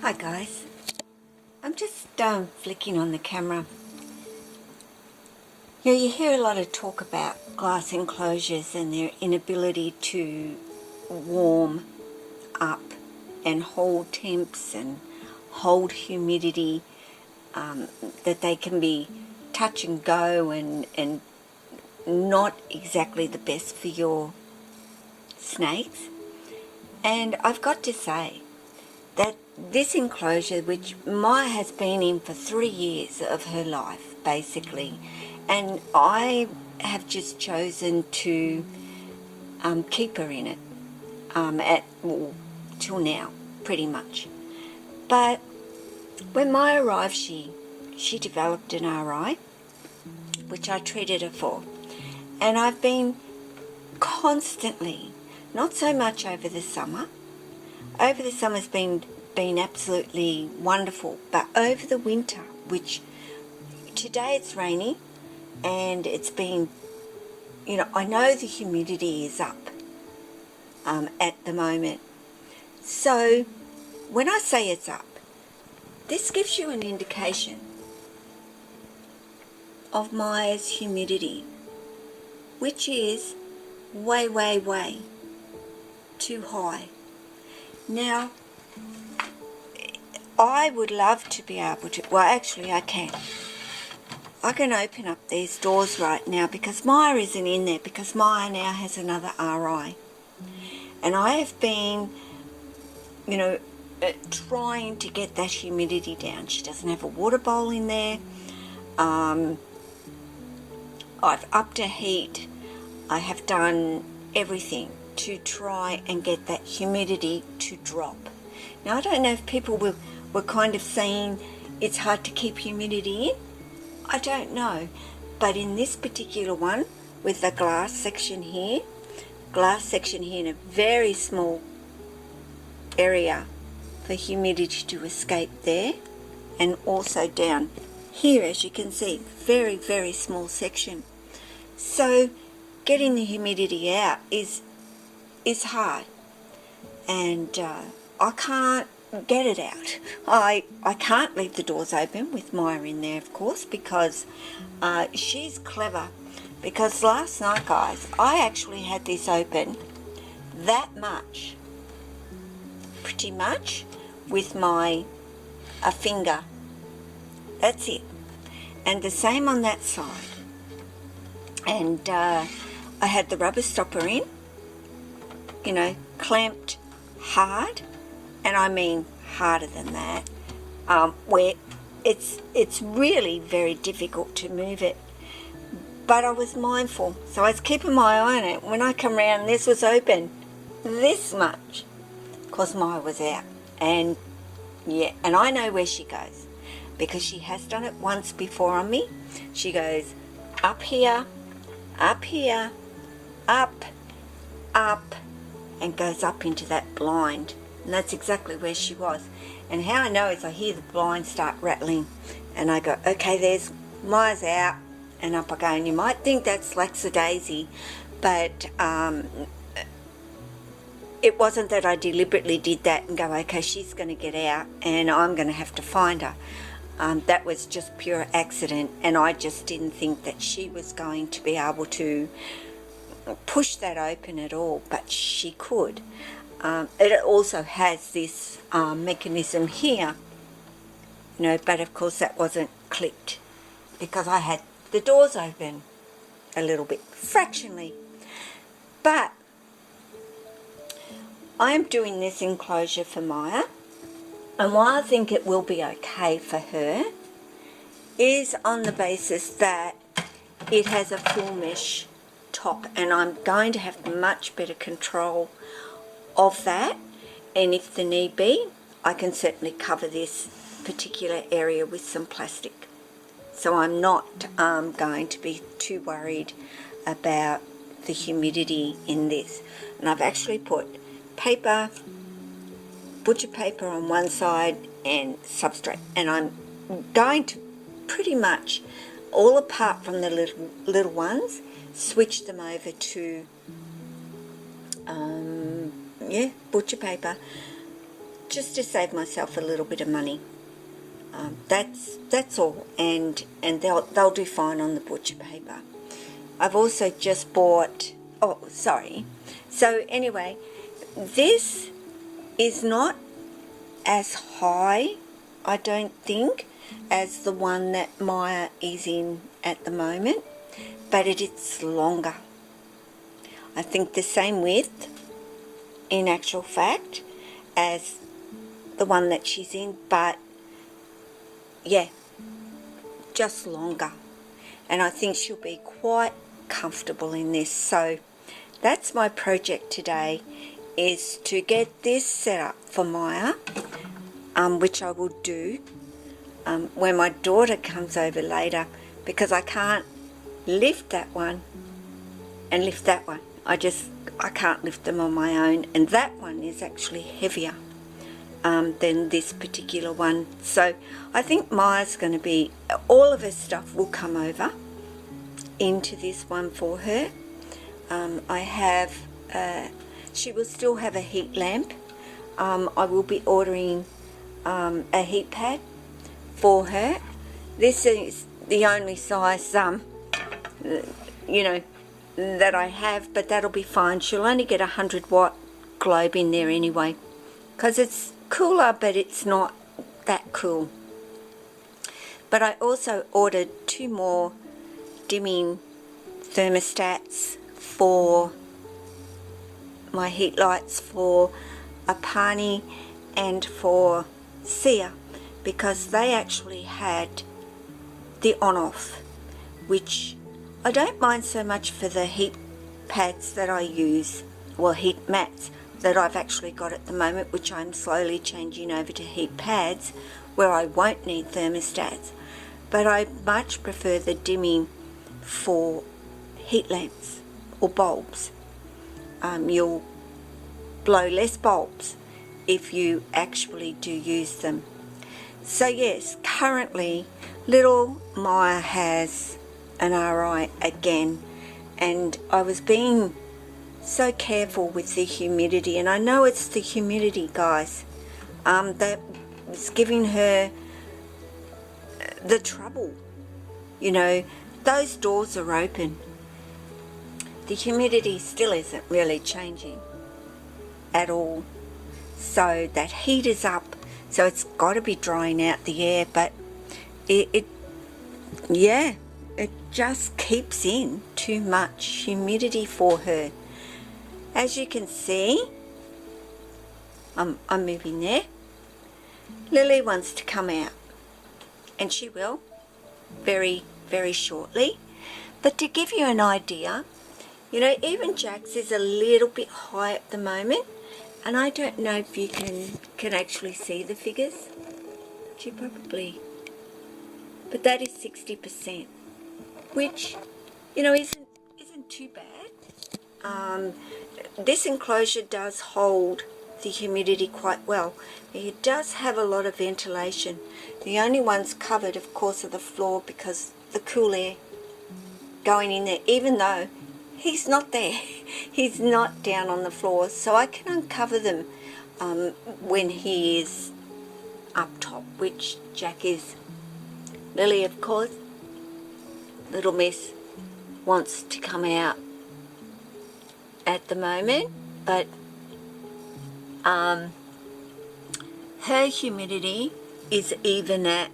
Hi guys, I'm just flicking on the camera. You hear a lot of talk about glass enclosures and their inability to warm up and hold temps and hold humidity, that they can be touch and go and not exactly the best for your snakes. And I've got to say that this enclosure, which Myah has been in for 3 years of her life, basically, and I have just chosen to keep her in it till now, pretty much. But when Myah arrived, she developed an RI, which I treated her for, and I've been constantly, not so much over the summer. Over the summer's been absolutely wonderful, but over the winter, which today it's rainy and it's been, I know the humidity is up at the moment. So when I say it's up, this gives you an indication of Myah's humidity, which is way, way, way too high. Now, I would love to be able to, well actually I can open up these doors right now because Myah isn't in there, because Myah now has another RI. And I have been, trying to get that humidity down. She doesn't have a water bowl in there. I've upped her heat. I have done everything to try and get that humidity to drop. Now, I don't know if people were kind of saying it's hard to keep humidity in. I don't know. But in this particular one, with the glass section here in a very small area for humidity to escape there, and also down here, as you can see, very, very small section. So getting the humidity out is hard, and I can't get it out. I can't leave the doors open with Myah in there, of course, because she's clever. Because last night, guys, I actually had this open that much, pretty much, with my finger. That's it. And the same on that side. And I had the rubber stopper in, clamped hard, and I mean harder than that, where it's really very difficult to move it. But I was mindful, so I was keeping my eye on it. When I come around, this was open this much, because Myah was out. And yeah, and I know where she goes, because she has done it once before on me. She goes up here, up, and goes up into that blind. And that's exactly where she was. And how I know is I hear the blind start rattling, and I go, okay, there's Myah's out, and up I go. And you might think that's lackadaisy, but it wasn't that I deliberately did that and go, okay, she's going to get out and I'm going to have to find her. That was just pure accident, and I just didn't think that she was going to be able to push that open at all, but she could. It also has this mechanism here, but of course that wasn't clipped because I had the doors open a little bit, fractionally. But I am doing this enclosure for Myah, and why I think it will be okay for her is on the basis that it has a full mesh top, and I'm going to have much better control of that. And if the need be, I can certainly cover this particular area with some plastic. So I'm not going to be too worried about the humidity in this. And I've actually put paper, butcher paper on one side and substrate. And I'm going to pretty much, all apart from the little ones, switch them over to butcher paper just to save myself a little bit of money. That's all, and they'll do fine on the butcher paper. I've also just bought, oh sorry, so anyway, this is not as high, I don't think, as the one that Myah is in at the moment, but it's longer. I think the same width in actual fact as the one that she's in, but yeah, just longer, and I think she'll be quite comfortable in this. So that's my project today, is to get this set up for Myah, which I will do when my daughter comes over later, because I can't lift that one and lift that one. I can't lift them on my own, and that one is actually heavier than this particular one. So I think Myah's going to be, all of her stuff will come over into this one for her. I have, she will still have a heat lamp. I will be ordering a heat pad for her. This is the only size, you know, that I have, but that'll be fine. She'll only get a 100-watt globe in there anyway, because it's cooler, but it's not that cool. But I also ordered 2 more dimming thermostats for my heat lights for Apani and for Sia, because they actually had the on-off, which I don't mind so much for the heat pads that I use, well, heat mats that I've actually got at the moment, which I'm slowly changing over to heat pads where I won't need thermostats. But I much prefer the dimming for heat lamps or bulbs. You'll blow less bulbs if you actually do use them. So yes, currently little Myah has an RI again, and I was being so careful with the humidity, and I know it's the humidity, guys, that was giving her the trouble. You know, those doors are open. The humidity still isn't really changing at all, so that heat is up, so it's got to be drying out the air, but it just keeps in too much humidity for her. As you can see, I'm moving there. Lily wants to come out, and she will very, very shortly. But to give you an idea, you know, even Jack's is a little bit high at the moment, and I don't know if you can actually see the figures. She probably, but that is 60%, which, you know, isn't too bad. This enclosure does hold the humidity quite well. It does have a lot of ventilation. The only ones covered, of course, are the floor, because the cool air going in there, even though he's not there. He's not down on the floor, so I can uncover them when he is up top, which Jack is. Lily, of course, little miss, wants to come out at the moment, but her humidity is even at,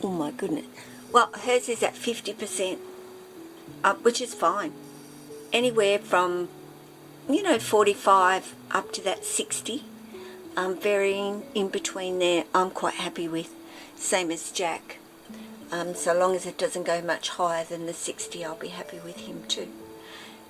oh my goodness, well, hers is at 50%, which is fine. Anywhere from, you know, 45 up to that 60, varying in between there, I'm quite happy with. Same as Jack. So long as it doesn't go much higher than the 60, I'll be happy with him too.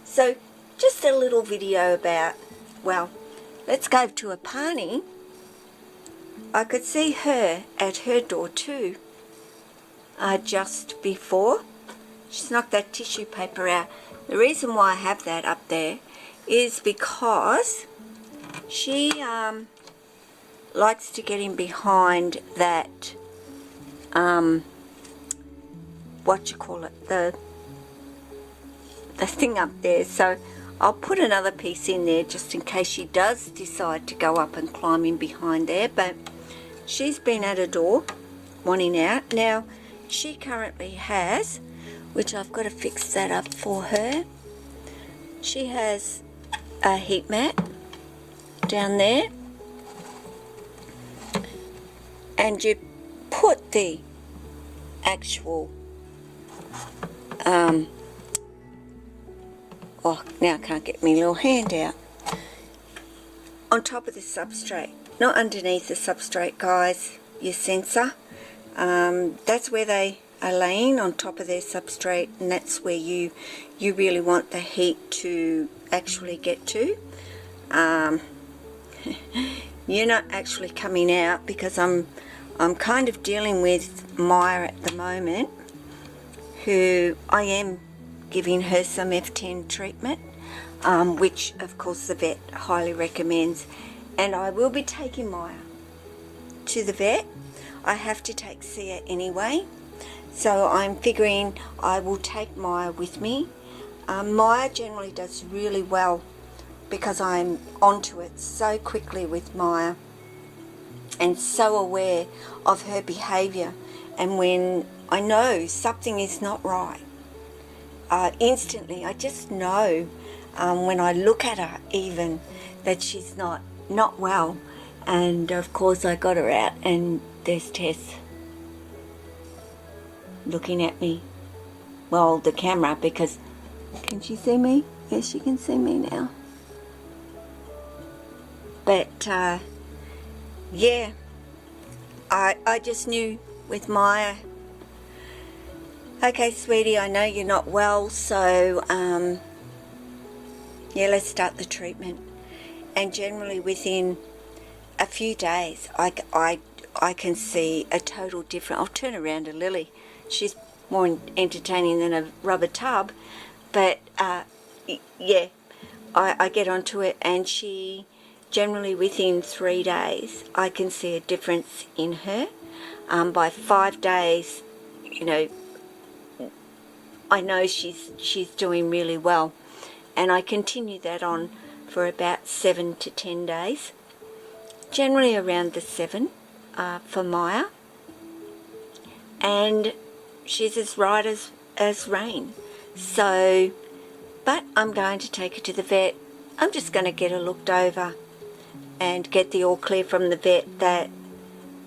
So just a little video about, well, let's go to Apani. I could see her at her door too, just before. She's knocked that tissue paper out. The reason why I have that up there is because she likes to get in behind that, what you call it, the thing up there. So I'll put another piece in there just in case she does decide to go up and climb in behind there, but she's been at a door wanting out. Now she currently has, which I've got to fix that up for her, she has a heat mat down there, and you put the actual oh, now I can't get my little hand out, on top of the substrate, not underneath the substrate, guys, your sensor. That's where they are laying, on top of their substrate, and that's where you really want the heat to actually get to. You're not actually coming out, because I'm kind of dealing with Myah at the moment, who I am giving her some F10 treatment, which of course the vet highly recommends, and I will be taking Myah to the vet. I have to take Sia anyway, so I'm figuring I will take Myah with me. Myah generally does really well because I'm onto it so quickly with Myah and so aware of her behaviour, and when I know something is not right, instantly I just know, when I look at her even, that she's not well. And of course I got her out, and there's Tess looking at me, well, the camera, because can she see me? Yes, she can see me now. But yeah, I just knew with Myah, okay sweetie, I know you're not well, so yeah, let's start the treatment. And generally within a few days I can see a total different. I'll turn around to Lily, she's more entertaining than a rubber tub, but yeah, I get onto it, and she generally within 3 days I can see a difference in her. By 5 days, you know, I know she's doing really well, and I continue that on for about 7 to 10 days, generally around the 7 for Myah, and she's as right as rain. So, but I'm going to take her to the vet. I'm just going to get her looked over and get the all clear from the vet that,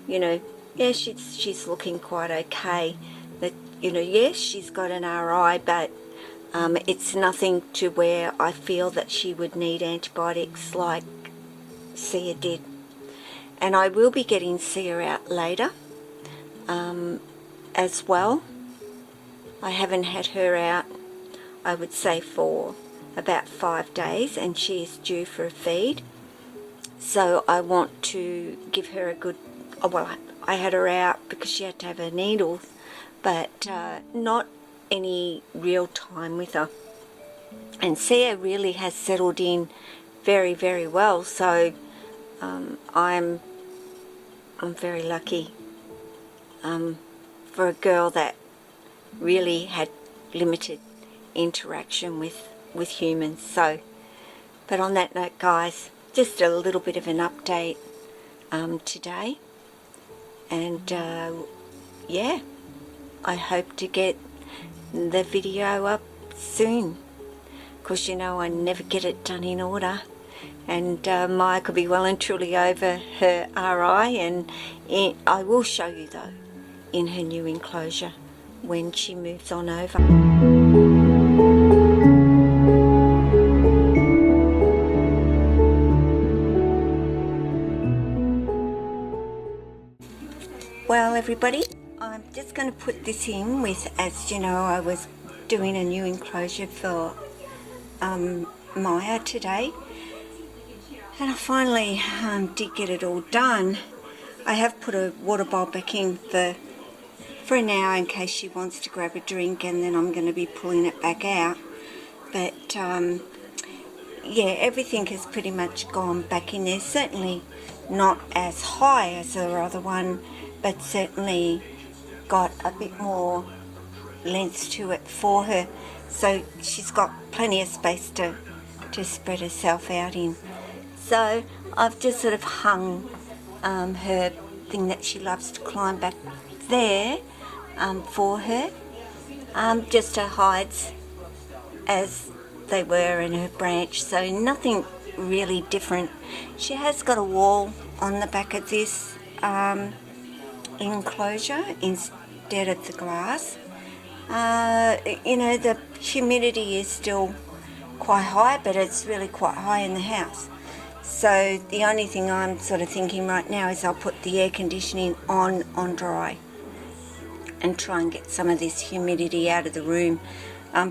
you know, yeah, she's looking quite okay. That, you know, yes, she's got an RI, but it's nothing to where I feel that she would need antibiotics like Sia did. And I will be getting Sia out later as well. I haven't had her out, I would say, for about 5 days, and she is due for a feed. So I want to give her a good, well, I had her out because she had to have her needles, but not any real time with her. And Sia really has settled in very, very well, so I'm very lucky for a girl that really had limited interaction with humans. So, but on that note, guys, just a little bit of an update today, and yeah, I hope to get the video up soon, because you know I never get it done in order. And Myah could be well and truly over her RI, and I will show you though in her new enclosure when she moves on over. Well everybody, I'm just going to put this in with, as you know, I was doing a new enclosure for Myah today, and I finally did get it all done. I have put a water bowl back in for an hour in case she wants to grab a drink, and then I'm going to be pulling it back out. But yeah, everything has pretty much gone back in there. Certainly not as high as the other one, but certainly got a bit more length to it for her, so she's got plenty of space to to spread herself out in. So I've just sort of hung her thing that she loves to climb back there for her, just her hides as they were in her branch, so nothing really different. She has got a wall on the back of this enclosure instead of the glass. You know, the humidity is still quite high, but it's really quite high in the house. So the only thing I'm sort of thinking right now is I'll put the air conditioning on dry and try and get some of this humidity out of the room,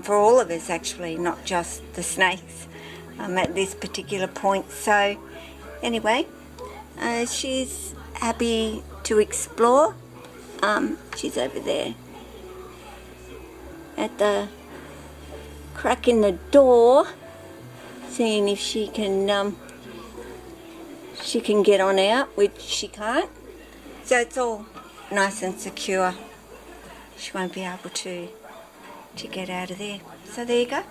for all of us actually, not just the snakes at this particular point. So anyway, she's happy to explore. She's over there at the crack in the door, seeing if she can get on out, which she can't. So it's all nice and secure. She won't be able to get out of there. So there you go.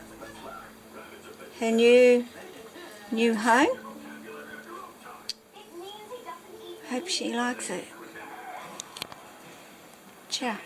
Her new home. Hope she likes it. Ciao.